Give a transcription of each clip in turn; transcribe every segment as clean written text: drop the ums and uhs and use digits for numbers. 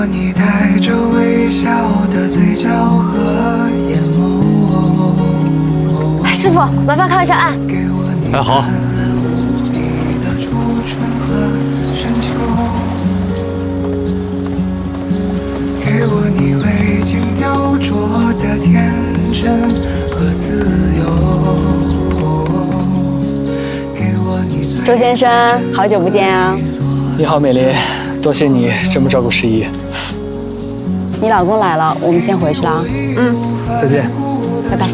我你带着微笑的嘴角和眼眸。师傅，麻烦靠一下岸。哎，好。给我你未经雕琢的天真和自由。给我你周先生，好久不见啊！你好，美丽，多谢你这么照顾诗怡。你老公来了，我们先回去了啊。嗯，再见，拜拜。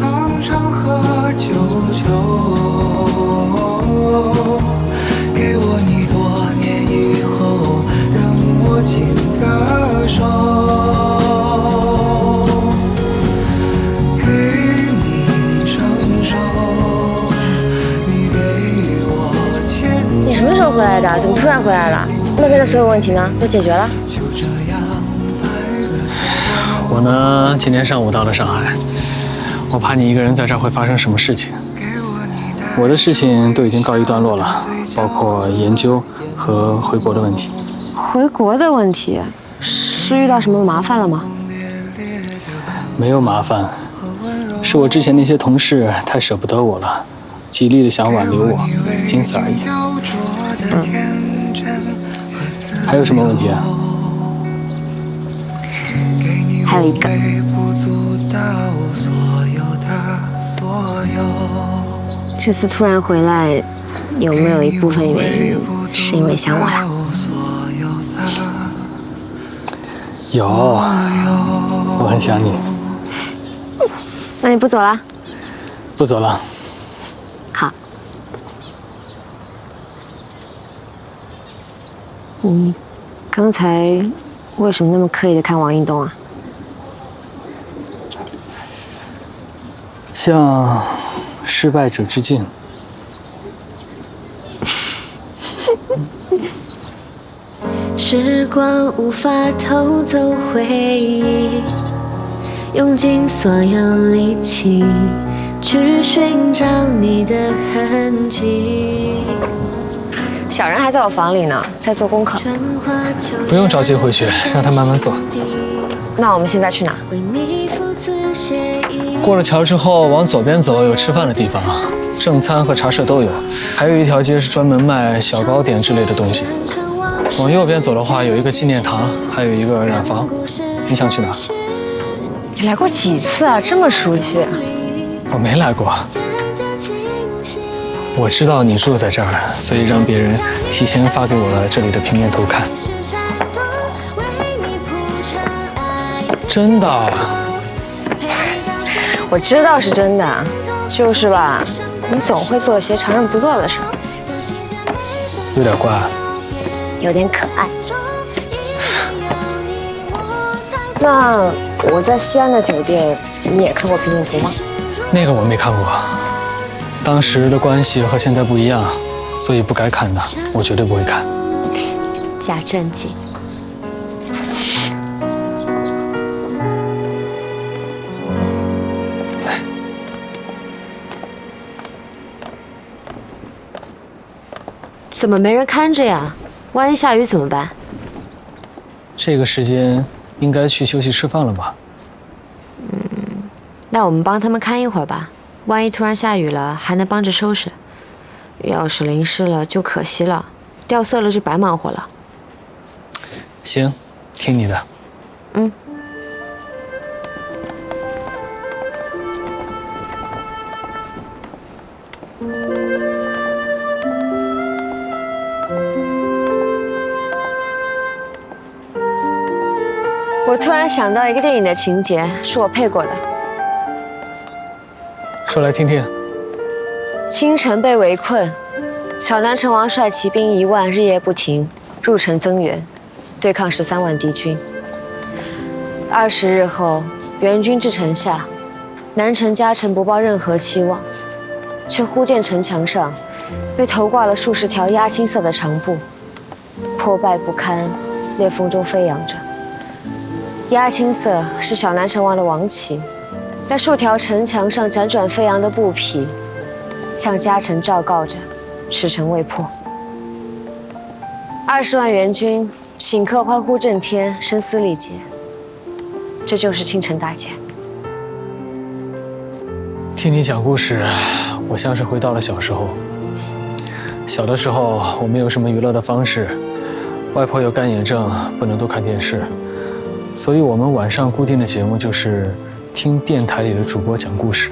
给我你多年以后仍握紧的手，给你成熟，你给我牵。你什么时候回来的？怎么突然回来了？那边的所有问题呢？都解决了？我呢，今天上午到了上海，我怕你一个人在这儿会发生什么事情。我的事情都已经告一段落了，包括研究和回国的问题。回国的问题是遇到什么麻烦了吗？没有麻烦，是我之前那些同事太舍不得我了，极力的想挽留我，仅此而已。还有什么问题啊？还有一个。这次突然回来，有没有一部分原因是因为想我了？有，我很想你。那你不走了？不走了。好。你刚才为什么那么刻意的看王运东啊？向失败者致敬。时光无法偷走回忆，用尽所有力气去寻找你的痕迹。小人还在我房里呢，在做功课。不用着急回去，让他慢慢做。那我们现在去哪？过了桥之后，往左边走，有吃饭的地方，正餐和茶社都有，还有一条街是专门卖小糕点之类的东西。往右边走的话，有一个纪念堂，还有一个染坊。你想去哪？你来过几次啊？这么熟悉？我没来过。我知道你住在这儿，所以让别人提前发给我了这里的平面图看。真的？我知道是真的，就是吧，你总会做一些常人不做的事儿。有点怪。有点可爱。那我在西安的酒店，你也看过平面图吗？那个我没看过，当时的关系和现在不一样，所以不该看的，我绝对不会看。假正经。怎么没人看着呀？万一下雨怎么办？这个时间应该去休息吃饭了吧？那我们帮他们看一会儿吧，万一突然下雨了，还能帮着收拾。要是淋湿了就可惜了，掉色了就白忙活了。行，听你的。嗯。我突然想到一个电影的情节，是我配过的。说来听听。清晨被围困，小南成王率骑兵1万，日夜不停入城增援，对抗13万敌军。20日后，援军至城下，南城家臣不抱任何期望，却忽见城墙上被头挂了数十条鸦青色的长布，破败不堪，裂缝中飞扬着。鸦青色是小南成王的王旗，那数条城墙上辗转飞扬的布匹，向家臣昭告着，此城未破。20万援军顷刻欢呼震天，声嘶力竭。这就是倾城大捷。听你讲故事，我像是回到了小时候。小的时候，我没有什么娱乐的方式，外婆有干眼症，不能多看电视，所以我们晚上固定的节目就是听电台里的主播讲故事。